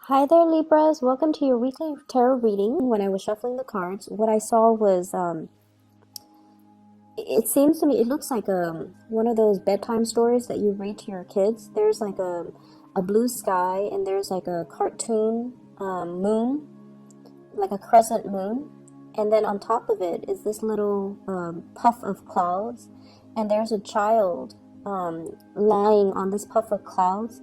Hi there, Libras. Welcome to your weekly tarot reading. When I was shuffling the cards, what I saw was, it seems to me, it looks like one of those bedtime stories that you read to your kids. There's like a blue sky, and there's like a cartoon moon, like a crescent moon. And then on top of it is this little puff of clouds, and there's a child lying on this puff of clouds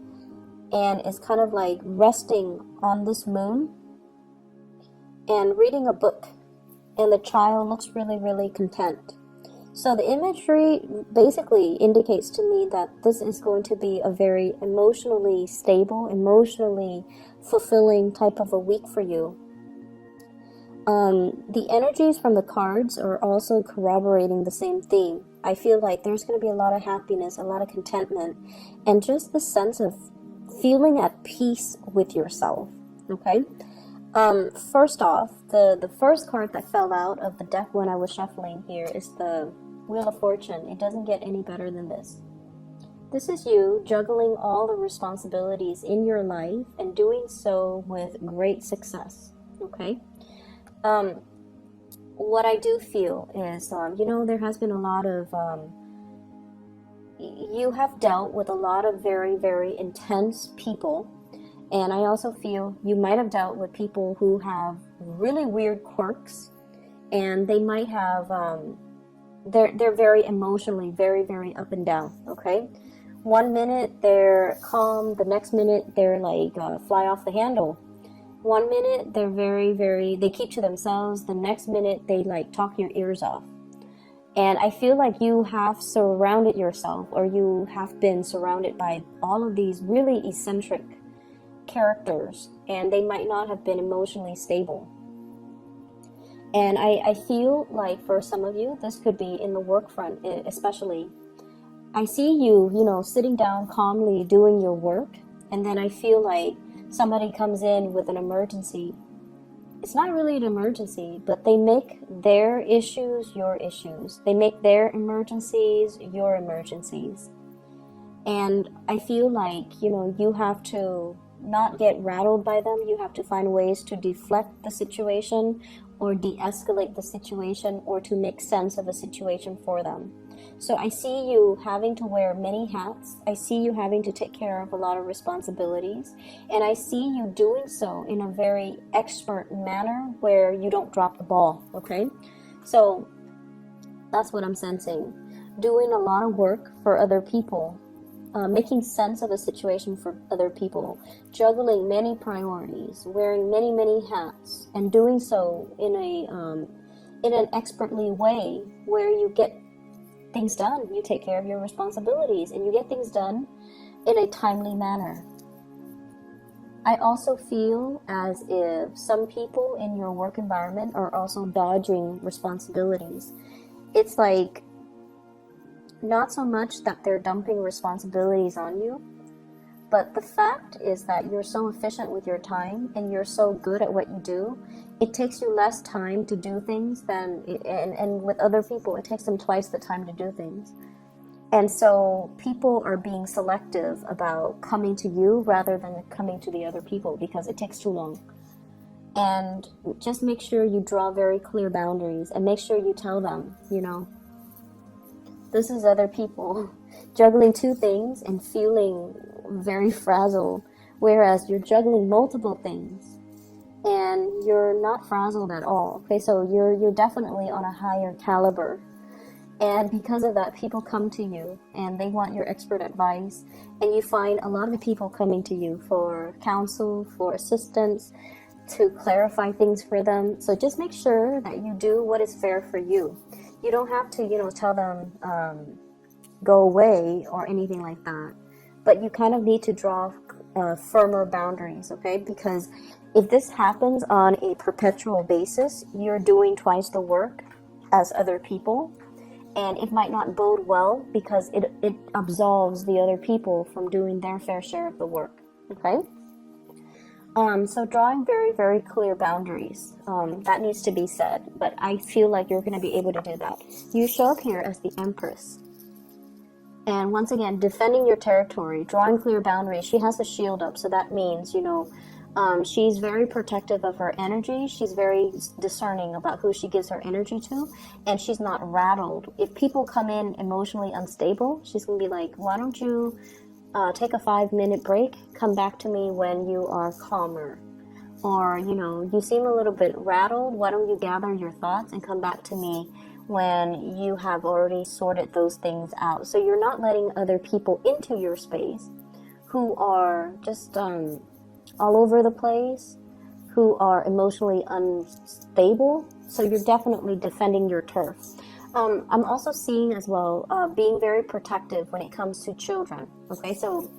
and is kind of like resting on this moon and reading a book, and the child looks really, really content. So the imagery basically indicates to me that this is going to be a very emotionally stable, emotionally fulfilling type of a week for you. The energies from the cards are also corroborating the same theme. I feel like there's going to be a lot of happiness, a lot of contentment, and just the sense of feeling at peace with yourself. Okay. First off, the first card that fell out of the deck when I was shuffling here is the Wheel of Fortune. It doesn't get any better than this. This is you juggling all the responsibilities in your life and doing so with great success. Okay. What I do feel is, there has been a lot of you have dealt with a lot of very, very intense people, and I also feel you might have dealt with people who have really weird quirks, and they might have they're very emotionally very, very up and down. Okay, one minute they're calm, the next minute they're like fly off the handle. One minute they're very, very, they keep to themselves, the next minute they like talk your ears off. And I feel like you have surrounded yourself, or you have been surrounded by all of these really eccentric characters, and they might not have been emotionally stable. And I feel like for some of you, this could be in the work front especially. I see you, sitting down calmly doing your work, and then I feel like somebody comes in with an emergency. It's not really an emergency, but they make their issues your issues. They make their emergencies your emergencies. And I feel like, you have to not get rattled by them. You have to find ways to deflect the situation or de-escalate the situation, or to make sense of a situation for them. So I see you having to wear many hats. I see you having to take care of a lot of responsibilities. And I see you doing so in a very expert manner where you don't drop the ball, okay? So that's what I'm sensing. Doing a lot of work for other people, making sense of a situation for other people, juggling many priorities, wearing many, many hats, and doing so in an expertly way where you get things done. You take care of your responsibilities, and you get things done in a timely manner. I also feel as if some people in your work environment are also dodging responsibilities. It's like not so much that they're dumping responsibilities on you, but the fact is that you're so efficient with your time and you're so good at what you do, it takes you less time to do things and with other people, it takes them twice the time to do things. And so people are being selective about coming to you rather than coming to the other people because it takes too long. And just make sure you draw very clear boundaries, and make sure you tell them, this is other people juggling two things and feeling very frazzled, whereas you're juggling multiple things and you're not frazzled at all. Okay, so you're definitely on a higher caliber, and because of that, people come to you and they want your expert advice, and you find a lot of people coming to you for counsel, for assistance, to clarify things for them. So just make sure that you do what is fair for you. You don't have to, tell them go away or anything like that, but you kind of need to draw firmer boundaries, okay? Because if this happens on a perpetual basis, you're doing twice the work as other people, and it might not bode well because it absolves the other people from doing their fair share of the work, okay? So drawing very, very clear boundaries, that needs to be said, but I feel like you're going to be able to do that. You show up here as the Empress. And once again, defending your territory, drawing clear boundaries. She has the shield up, so that means, She's very protective of her energy. She's very discerning about who she gives her energy to, and she's not rattled. If people come in emotionally unstable, she's going to be like, why don't you take a 5-minute break, come back to me when you are calmer. Or, you seem a little bit rattled. Why don't you gather your thoughts and come back to me when you have already sorted those things out. So you're not letting other people into your space who are just all over the place, who are emotionally unstable. So you're definitely defending your turf. I'm also seeing as well being very protective when it comes to children. Okay, so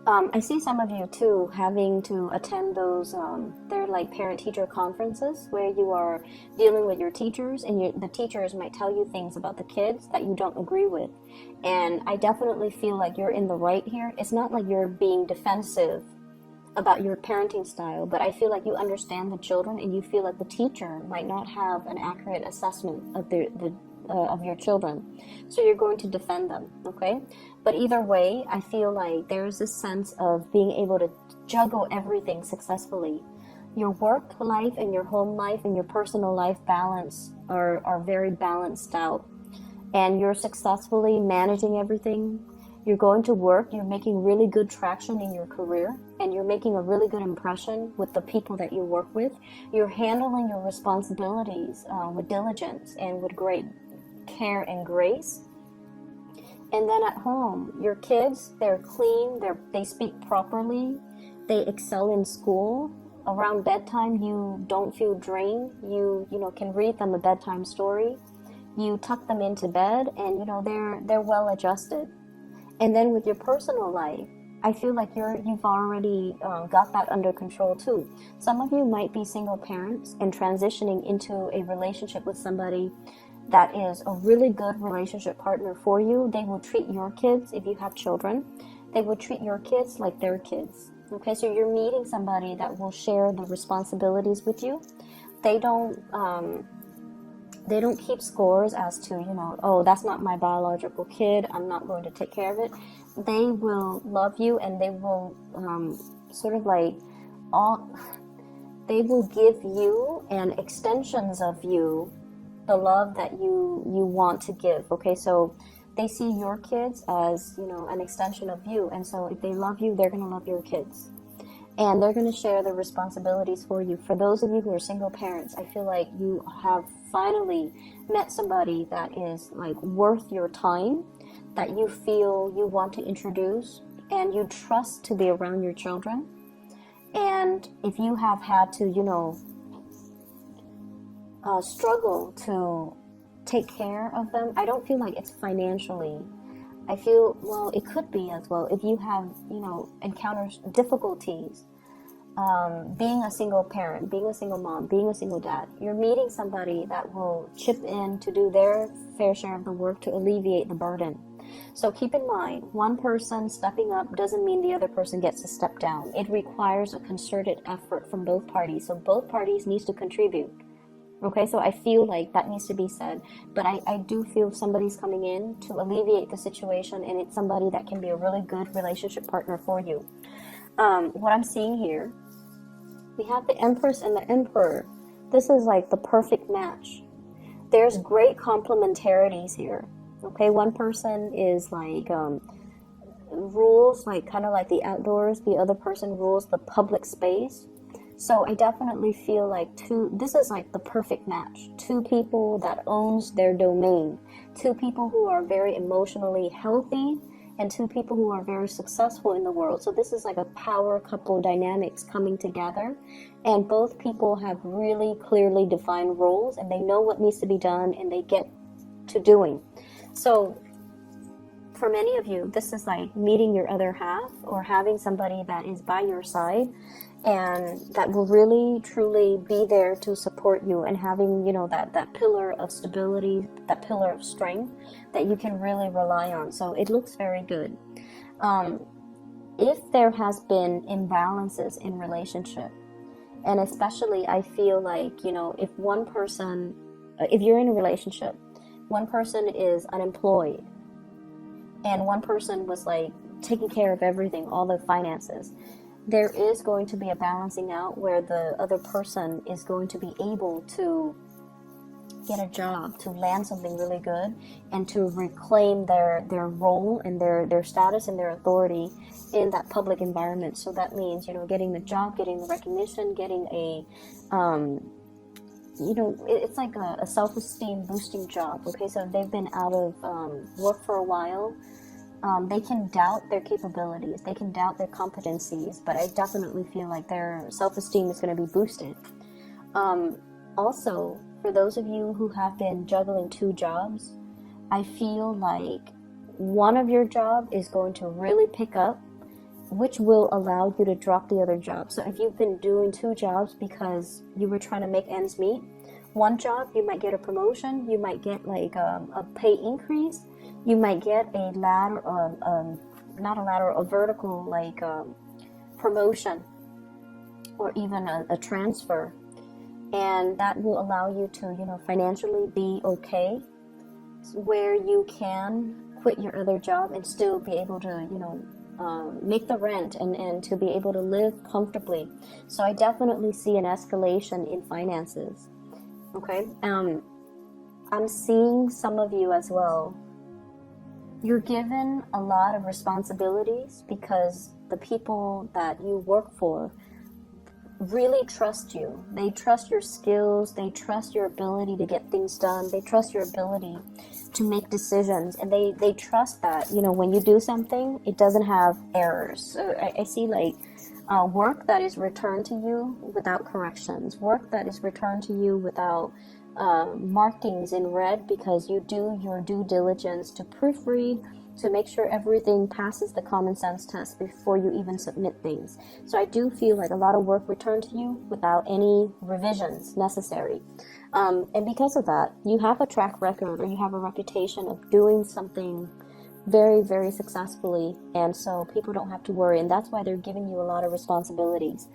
I see some of you too having to attend those, they're like parent-teacher conferences where you are dealing with your teachers, and the teachers might tell you things about the kids that you don't agree with. And I definitely feel like you're in the right here. It's not like you're being defensive about your parenting style, but I feel like you understand the children, and you feel like the teacher might not have an accurate assessment of of your children, so you're going to defend them. Okay, but either way, I feel like there's this sense of being able to juggle everything successfully. Your work life and your home life and your personal life balance are very balanced out, and you're successfully managing everything. You're going to work, you're making really good traction in your career, and you're making a really good impression with the people that you work with. You're handling your responsibilities with diligence and with great care and grace. And then at home, your kids, they're clean, they speak properly, they excel in school. Around bedtime, you don't feel drained. You can read them a bedtime story. You tuck them into bed, and they're well adjusted. And then with your personal life, I feel like you've already got that under control too. Some of you might be single parents and transitioning into a relationship with somebody that is a really good relationship partner for you. They will treat your kids, if you have children, they will treat your kids like their kids. Okay, so you're meeting somebody that will share the responsibilities with you. They don't keep scores as to, oh, that's not my biological kid, I'm not going to take care of it. They will love you, and they will they will give you and extensions of you the love that you want to give. Okay, so they see your kids as, an extension of you. And so if they love you, they're going to love your kids. And they're going to share the responsibilities for you. For those of you who are single parents, I feel like you have finally met somebody that is like worth your time, that you feel you want to introduce and you trust to be around your children. And if you have had to, struggle to take care of them, I don't feel like it's financially. I feel, well, it could be as well if you have, encountered difficulties being a single parent, being a single mom, being a single dad. You're meeting somebody that will chip in to do their fair share of the work to alleviate the burden. So keep in mind, one person stepping up doesn't mean the other person gets to step down. It requires a concerted effort from both parties. So both parties needs to contribute. Okay, so I feel like that needs to be said, but I do feel somebody's coming in to alleviate the situation, and it's somebody that can be a really good relationship partner for you. What I'm seeing here, we have the Empress and the Emperor. This is like the perfect match. There's great complementarities here. Okay, one person is like rules like kind of like the outdoors, the other person rules the public space. So I definitely feel like this is like the perfect match. Two people that owns their domain. Two people who are very emotionally healthy, and two people who are very successful in the world. So this is like a power couple dynamics coming together. And both people have really clearly defined roles, and they know what needs to be done, and they get to doing. So for many of you, this is like meeting your other half, or having somebody that is by your side and that will really truly be there to support you, and having that pillar of stability, that pillar of strength that you can really rely on. So it looks very good. If there has been imbalances in relationship, and especially I feel like if one person, if you're in a relationship, one person is unemployed and one person was like taking care of everything, all the finances, there is going to be a balancing out where the other person is going to be able to get a job, to land something really good, and to reclaim their role and their status and their authority in that public environment. So that means, you know, getting the job, getting the recognition, getting a you know, it's like a self-esteem boosting job. Okay, so they've been out of work for a while. They can doubt their capabilities, they can doubt their competencies, but I definitely feel like their self-esteem is going to be boosted. Also, for those of you who have been juggling 2 jobs, I feel like one of your job is going to really pick up, which will allow you to drop the other job. So if you've been doing 2 jobs because you were trying to make ends meet, one job you might get a promotion, you might get like a pay increase, you might get a ladder, not a ladder, a vertical like promotion, or even a transfer, and that will allow you to, you know, financially be okay, where you can quit your other job and still be able to, you know, make the rent and to be able to live comfortably. So I definitely see an escalation in finances. Okay, I'm seeing some of you as well. You're given a lot of responsibilities because the people that you work for really trust you. They trust your skills, they trust your ability to get things done, they trust your ability to make decisions, and they trust that, you know, when you do something, it doesn't have errors. So I see like work that is returned to you without corrections, work that is returned to you without markings in red, because you do your due diligence to proofread, to make sure everything passes the common sense test before you even submit things. So I do feel like a lot of work returned to you without any revisions necessary. And because of that, you have a track record, or you have a reputation of doing something very, very successfully, and so people don't have to worry, and that's why they're giving you a lot of responsibilities.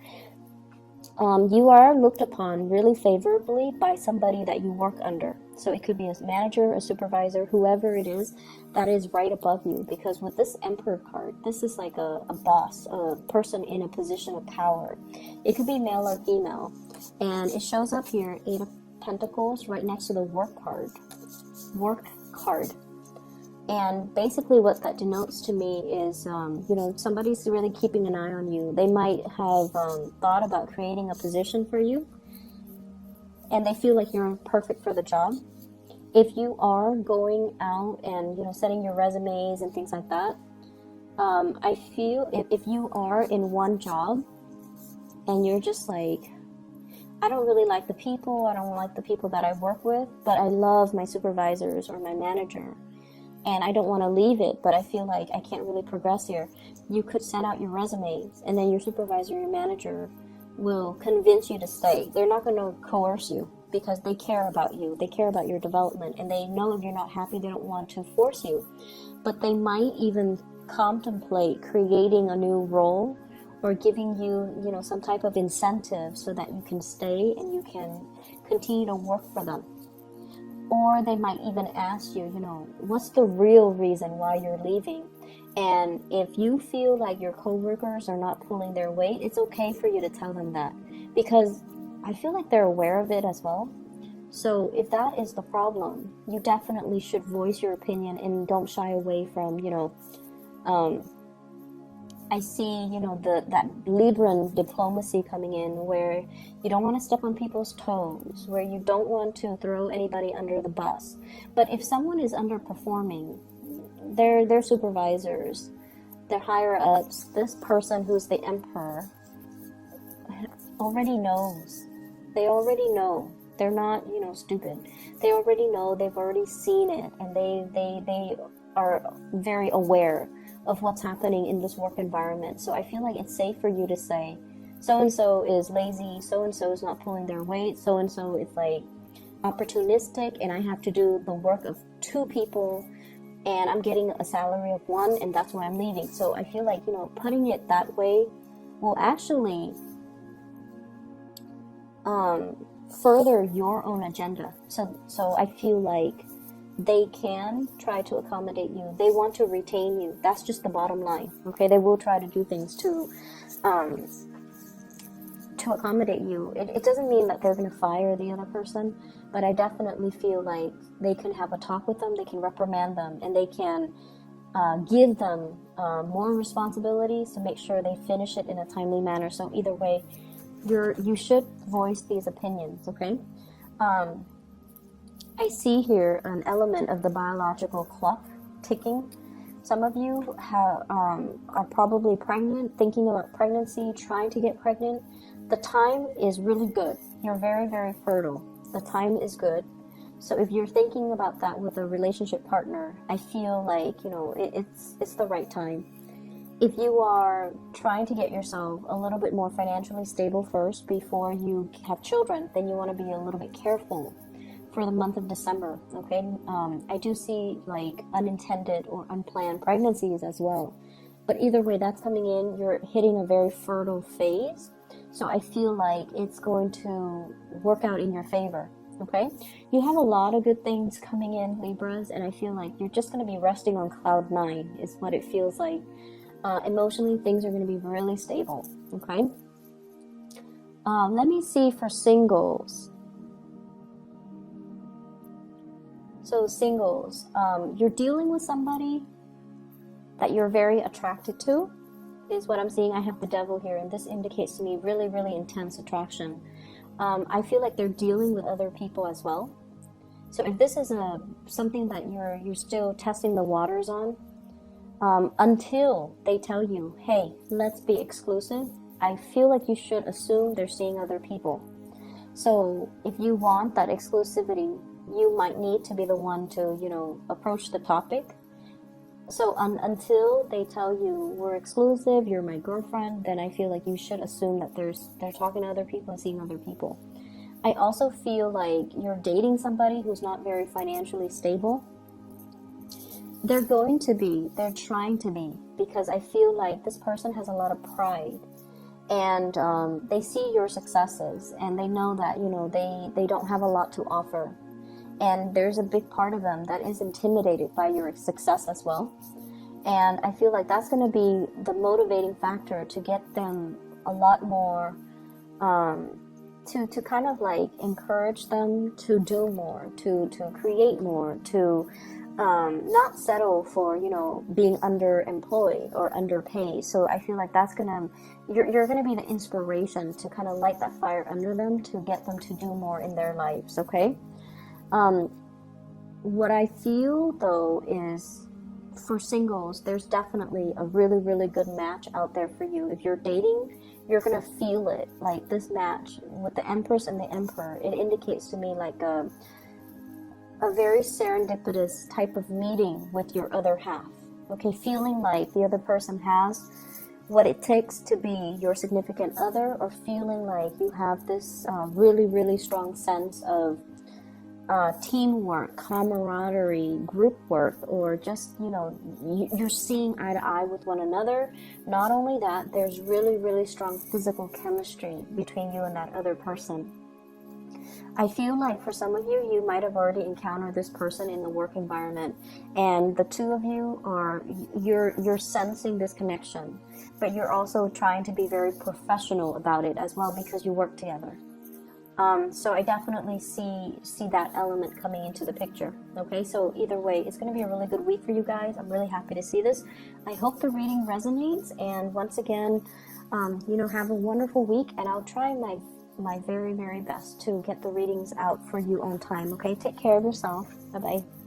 You are looked upon really favorably by somebody that you work under. So it could be a manager, a supervisor, whoever it is that is right above you. Because with this Emperor card, this is like a boss, a person in a position of power. It could be male or female. And it shows up here, 8 of Pentacles, right next to the work card. Work card. And basically what that denotes to me is, you know, somebody's really keeping an eye on you. They might have thought about creating a position for you, and they feel like you're perfect for the job. If you are going out and, you know, setting your resumes and things like that, I feel if you are in one job and you're just like, I don't really like the people, I don't like the people that I work with, but I love my supervisors or my manager, and I don't want to leave it, but I feel like I can't really progress here. You could send out your resumes, and then your supervisor, your manager will convince you to stay. They're not going to coerce you because they care about you. They care about your development, and they know if you're not happy, they don't want to force you. But they might even contemplate creating a new role or giving you, you know, some type of incentive so that you can stay and you can continue to work for them. Or they might even ask you, you know, what's the real reason why you're leaving? And if you feel like your coworkers are not pulling their weight, it's okay for you to tell them that, because I feel like they're aware of it as well. So if that is the problem, you definitely should voice your opinion and don't shy away from, you know, I see, you know, that Libran diplomacy coming in, where you don't want to step on people's toes, where you don't want to throw anybody under the bus. But if someone is underperforming, their supervisors, their higher ups, this person who's the emperor already knows. They already know. They're not, you know, stupid. They already know. They've already seen it, and they are very aware of what's happening in this work environment. So I feel like it's safe for you to say, so-and-so is lazy, so-and-so is not pulling their weight, so-and-so is like opportunistic, and I have to do the work of 2 people, and I'm getting a salary of 1, and that's why I'm leaving. So I feel like, you know, putting it that way will actually further your own agenda. So I feel like they can try to accommodate you. They want to retain you. That's just the bottom line. Okay, they will try to do things to accommodate you. It doesn't mean that they're going to fire the other person, but I definitely feel like they can have a talk with them, they can reprimand them, and they can give them more responsibilities to make sure they finish it in a timely manner. So either way, you should voice these opinions, okay? I see here an element of the biological clock ticking. Some of you are probably pregnant, thinking about pregnancy, trying to get pregnant. The time is really good. You're very, very fertile. The time is good. So if you're thinking about that with a relationship partner, I feel like, you know, it's the right time. If you are trying to get yourself a little bit more financially stable first before you have children, then you want to be a little bit careful for the month of December, okay? I do see like unintended or unplanned pregnancies as well. But either way, that's coming in. You're hitting a very fertile phase. So I feel like it's going to work out in your favor, okay? You have a lot of good things coming in, Libras, and I feel like you're just going to be resting on cloud 9 is what it feels like. Emotionally, things are going to be really stable, okay? Let me see for singles. So singles, you're dealing with somebody that you're very attracted to, is what I'm seeing. I have the devil here, and this indicates to me really, really intense attraction. I feel like they're dealing with other people as well. So if this is something that you're still testing the waters on, until they tell you, hey, let's be exclusive, I feel like you should assume they're seeing other people. So if you want that exclusivity, you might need to be the one to, you know, approach the topic. So until they tell you we're exclusive, you're my girlfriend, then I feel like you should assume that they're talking to other people and seeing other people. I also feel like you're dating somebody who's not very financially stable. They're trying to be, because I feel like this person has a lot of pride, and they see your successes, and they know that, you know, they don't have a lot to offer. And there's a big part of them that is intimidated by your success as well. And I feel like that's going to be the motivating factor to get them a lot more, to kind of like encourage them to do more, to create more, to not settle for, you know, being underemployed or underpaid. So I feel like that's you're going to be the inspiration to kind of light that fire under them to get them to do more in their lives, okay? What I feel though is, for singles, there's definitely a really, really good match out there for you. If you're dating, you're gonna feel it. Like this match with the Empress and the Emperor, it indicates to me like a very serendipitous type of meeting with your other half. Okay, feeling like the other person has what it takes to be your significant other, or feeling like you have this really, really strong sense of teamwork, camaraderie, group work, or just, you know, you're seeing eye to eye with one another. Not only that, there's really, really strong physical chemistry between you and that other person. I feel like for some of you, you might have already encountered this person in the work environment, and the two of you you're sensing this connection, but you're also trying to be very professional about it as well, because you work together. So I definitely see that element coming into the picture. Okay, so either way, it's going to be a really good week for you guys. I'm really happy to see this. I hope the reading resonates, and once again, you know, have a wonderful week, and I'll try my very, very best to get the readings out for you on time. Okay, take care of yourself. Bye bye.